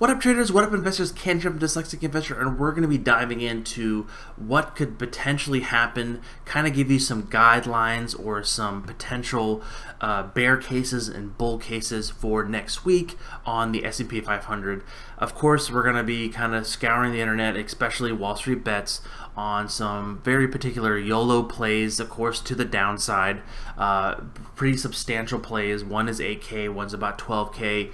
What up, traders? What up, investors? Ken here from Dyslexic Investor, and we're going to be diving into what could potentially happen, kind of give you some guidelines or some potential bear cases and bull cases for next week on the S&P 500. Of course, we're going to be kind of scouring the internet, especially Wallstreetbets, on some very particular YOLO plays, of course, to the downside. Pretty substantial plays. One is 8K, one's about 12K.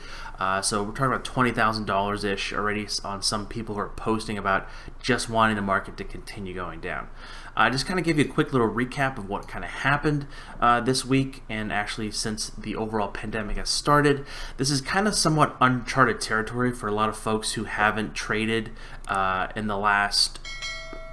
So we're talking about $20,000-ish already on some people who are posting about just wanting the market to continue going down. Just kind of give you a quick little recap of what kind of happened this week and actually since the overall pandemic has started. This is kind of somewhat uncharted territory for a lot of folks who haven't traded in the last...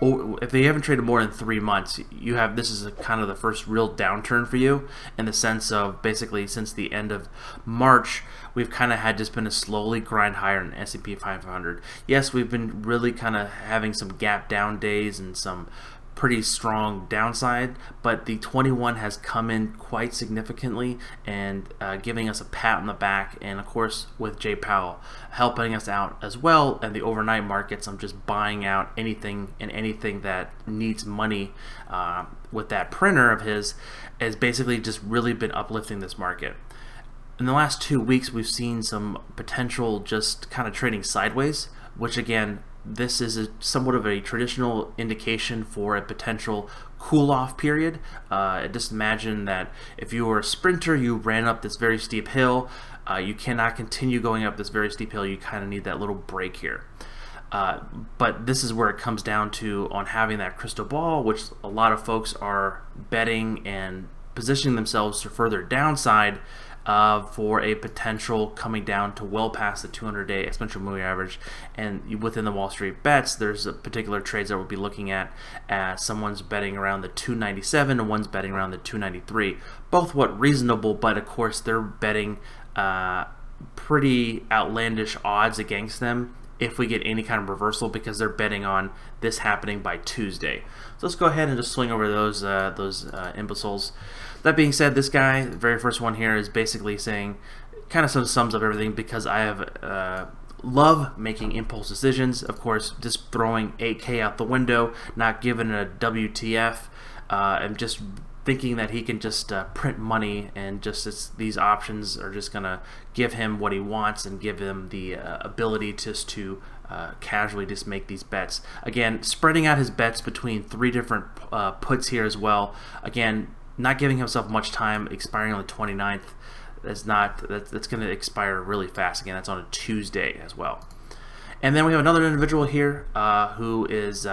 If they haven't traded more than 3 months, this is kind of the first real downturn for you, in the sense of basically since the end of March, we've kind of had just been a slowly grind higher in S&P 500. Yes, we've been really kind of having some gap down days and some pretty strong downside, but the 21 has come in quite significantly and giving us a pat on the back, and of course with Jay Powell helping us out as well. And the overnight markets, I'm just buying out anything and anything that needs money with that printer of his, has basically just really been uplifting this market. In the last 2 weeks, we've seen some potential just kind of trading sideways, which again, this is somewhat of a traditional indication for a potential cool-off period. Just imagine that if you were a sprinter, you ran up this very steep hill, you cannot continue going up this very steep hill. You kind of need that little break here. But this is where it comes down to on having that crystal ball, which a lot of folks are betting and positioning themselves to further downside for a potential coming down to well past the 200-day exponential moving average. And within the Wallstreetbets, there's a particular trades that we'll be looking at. Someone's betting around the 297 and one's betting around the 293. Both what reasonable, but of course they're betting pretty outlandish odds against them if we get any kind of reversal, because they're betting on this happening by Tuesday. So let's go ahead and just swing over those imbeciles. That being said, this guy, the very first one here, is basically saying, kind of sums up everything, because I have love making impulse decisions. Of course, just throwing 8K out the window, not giving a WTF, and just thinking that he can just print money, and just these options are just going to give him what he wants and give him the ability just to casually just make these bets. Again, spreading out his bets between 3 different puts here as well. Again, not giving himself much time, expiring on the 29th. That's going to expire really fast. Again, that's on a Tuesday as well. And then we have another individual here who is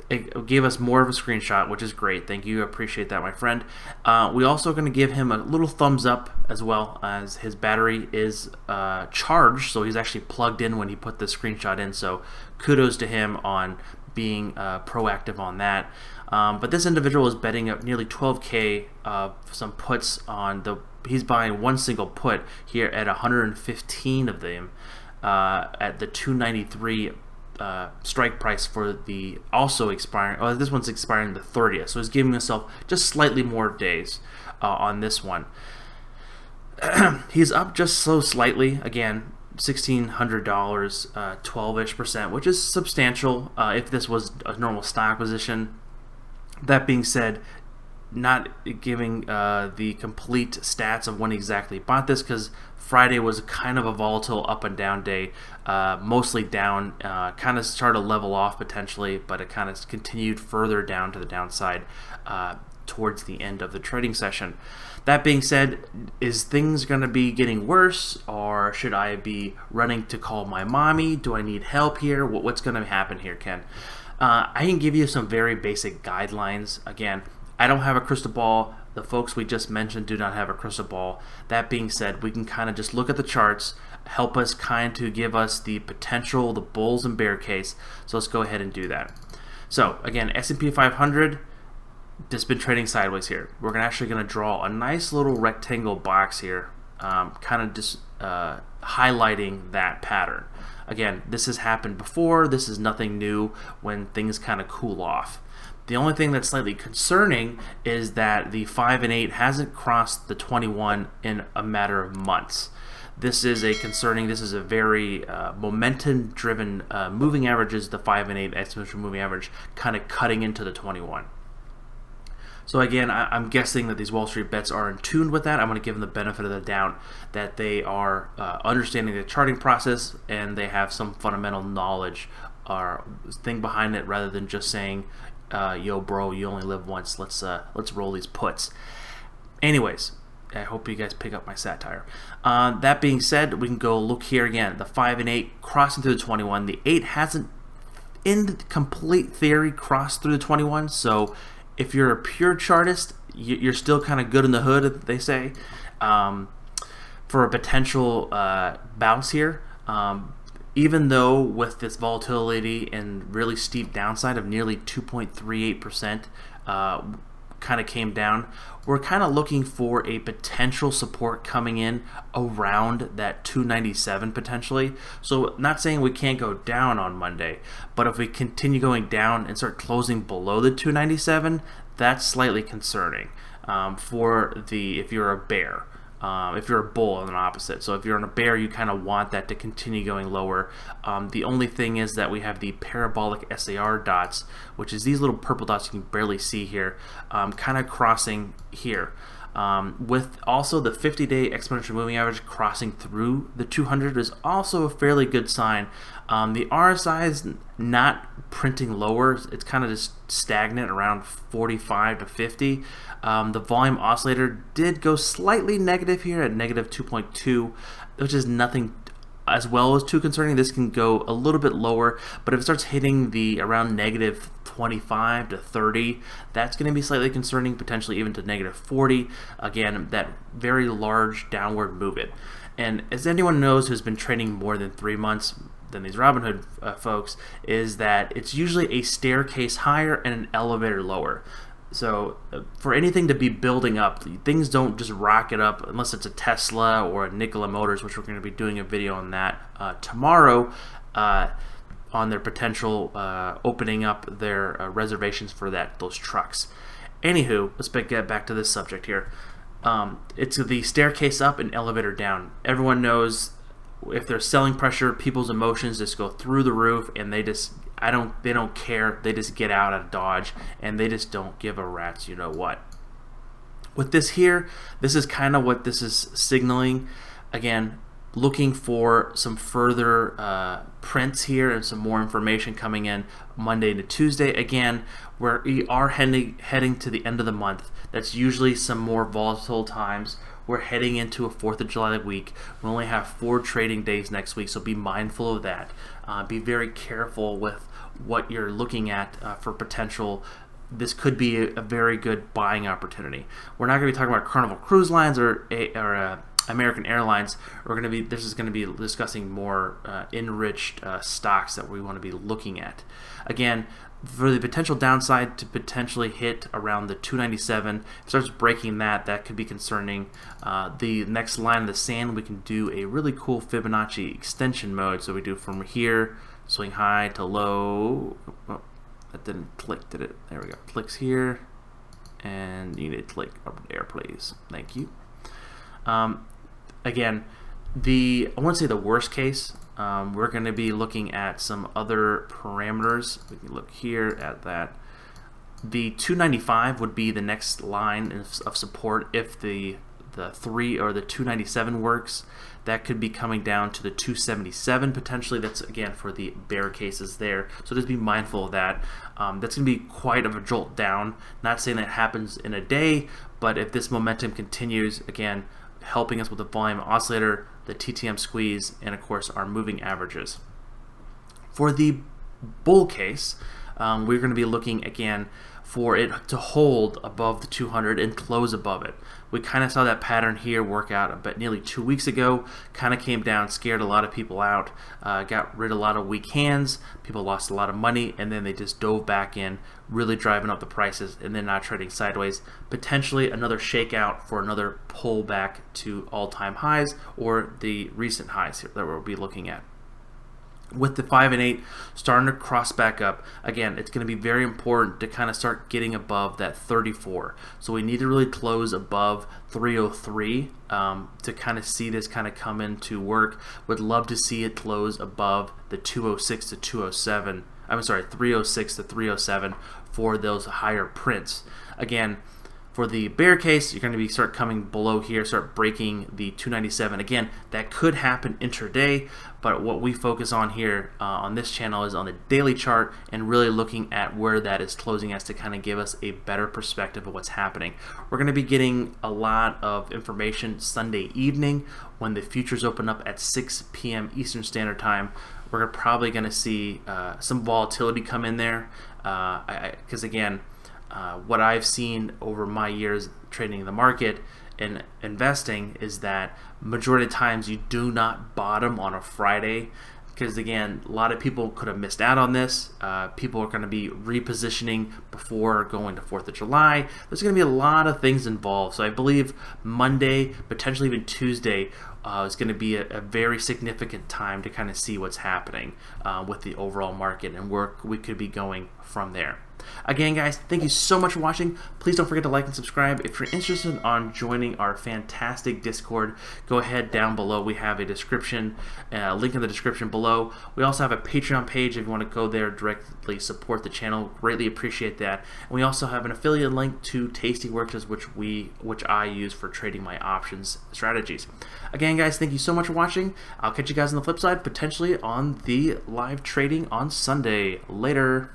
it gave us more of a screenshot, which is great. Thank you. Appreciate that, my friend. We also going to give him a little thumbs up, as well as his battery is charged, so he's actually plugged in when he put the screenshot in. So kudos to him on being proactive on that. But this individual is betting up nearly 12K some puts on he's buying one single put here at 115 of them at the 293 strike price for the also expiring. Oh, this one's expiring the 30th, so he's giving himself just slightly more days on this one. He's up just so slightly. Again, $1,600, 12-ish%, which is substantial if this was a normal stock position. That being said, not giving the complete stats of when he exactly bought this, because Friday was kind of a volatile up and down day, mostly down, kind of started to level off potentially, but it kind of continued further down to the downside towards the end of the trading session. That being said, is things going to be getting worse, or should I be running to call my mommy? Do I need help here? What's going to happen here, Ken? I can give you some very basic guidelines. Again, I don't have a crystal ball. The folks we just mentioned do not have a crystal ball. That being said, we can kind of just look at the charts, help us kind of give us the potential, the bulls and bear case. So let's go ahead and do that. So again, S&P 500 just been trading sideways here. We're actually going to draw a nice little rectangle box here, kind of just highlighting that pattern. Again, this has happened before. This is nothing new when things kind of cool off. The only thing that's slightly concerning is that the 5 and 8 hasn't crossed the 21 in a matter of months. this is a concerning, this is a very momentum driven moving averages, the 5 and 8 exponential moving average kind of cutting into the 21. So again, I'm guessing that these Wall Street bets are in tune with that. I'm going to give them the benefit of the doubt that they are understanding the charting process and they have some fundamental knowledge or thing behind it, rather than just saying, "Yo, bro, you only live once. Let's roll these puts." Anyways, I hope you guys pick up my satire. That being said, we can go look here again. The 5 and 8 crossing through the 21. The 8 hasn't, in complete theory, crossed through the 21. So if you're a pure chartist, you're still kind of good in the hood, they say, for a potential bounce here. Even though with this volatility and really steep downside of nearly 2.38%, kind of came down, we're kind of looking for a potential support coming in around that 297 potentially. So not saying we can't go down on Monday, but if we continue going down and start closing below the 297, that's slightly concerning if you're a bear. If you're a bull, on the opposite. So if you're on a bear, you kind of want that to continue going lower. The only thing is that we have the parabolic SAR dots, which is these little purple dots you can barely see here, kind of crossing here. With also the 50-day exponential moving average crossing through the 200 is also a fairly good sign. The RSI is not printing lower. It's kind of just stagnant around 45 to 50. The volume oscillator did go slightly negative here at negative 2.2, which is nothing as well as too concerning. This can go a little bit lower, but if it starts hitting the around negative 25 to 30, that's going to be slightly concerning, potentially even to negative 40. Again, that very large downward movement. And as anyone knows who's been trading more than 3 months than these Robinhood folks, is that it's usually a staircase higher and an elevator lower. So for anything to be building up, things don't just rocket up unless it's a Tesla or a Nikola Motors, which we're going to be doing a video on that tomorrow, on their potential opening up their reservations for those trucks. Anywho, let's get back to this subject here. It's the staircase up and elevator down. Everyone knows if there's selling pressure, people's emotions just go through the roof, and they don't care. They just get out of Dodge, and they just don't give a rat's you know what. With this here, this is kind of what this is signaling. Again, looking for some further prints here and some more information coming in Monday to Tuesday. Again, we are heading to the end of the month. That's usually some more volatile times. We're heading into a 4th of July week. We only have 4 trading days next week, so be mindful of that. Be very careful with what you're looking at for potential. This could be a very good buying opportunity. We're not going to be talking about Carnival Cruise Lines or American Airlines. This is going to be discussing more enriched stocks that we want to be looking at. Again, for the potential downside to potentially hit around the 297, if it starts breaking that could be concerning. The next line in the sand, we can do a really cool Fibonacci extension mode. So we do from here, swing high to low. Oh, that didn't click, did it? There we go. Clicks here, and you need to click up there, please. Thank you. Again, I want to say the worst case, we're going to be looking at some other parameters. We can look here at that. The 295 would be the next line of support if the 3 or the 297 works. That could be coming down to the 277 potentially. That's again for the bear cases there. So just be mindful of that. That's going to be quite of a jolt down. Not saying that happens in a day, but if this momentum continues, again, helping us with the volume oscillator, the TTM squeeze, and of course our moving averages. For the bull case, we're going to be looking again for it to hold above the 200 and close above it. We kind of saw that pattern here work out about nearly 2 weeks ago. Kind of came down, scared a lot of people out, got rid of a lot of weak hands. People lost a lot of money, and then they just dove back in, really driving up the prices, and then not trading sideways. Potentially another shakeout for another pullback to all-time highs or the recent highs here that we'll be looking at. with the 5 and 8 starting to cross back up, again, it's going to be very important to kind of start getting above that 34. So we need to really close above 303 to kind of see this kind of come into work. Would love to see it close above the 206 to 207. I'm sorry, 306 to 307 for those higher prints. Again, for the bear case, you're going to start coming below here, start breaking the 297. Again, that could happen intraday, but what we focus on here on this channel is on the daily chart and really looking at where that is closing as to kind of give us a better perspective of what's happening. We're going to be getting a lot of information Sunday evening when the futures open up at 6 p.m. Eastern Standard Time. We're probably going to see some volatility come in there because again, what I've seen over my years trading the market and investing is that majority of times you do not bottom on a Friday, because again, a lot of people could have missed out on this. People are going to be repositioning before going to 4th of July. There's going to be a lot of things involved. So I believe Monday, potentially even Tuesday, is going to be a very significant time to kind of see what's happening with the overall market and where we could be going from there. Again, guys, thank you so much for watching. Please don't forget to like and subscribe. If you're interested on joining our fantastic Discord, go ahead down below. We have a description, link in the description below. We also have a Patreon page if you want to go there directly support the channel. Greatly appreciate that. And we also have an affiliate link to Tastyworks, which I use for trading my options strategies. Again, guys, thank you so much for watching. I'll catch you guys on the flip side, potentially on the live trading on Sunday. Later.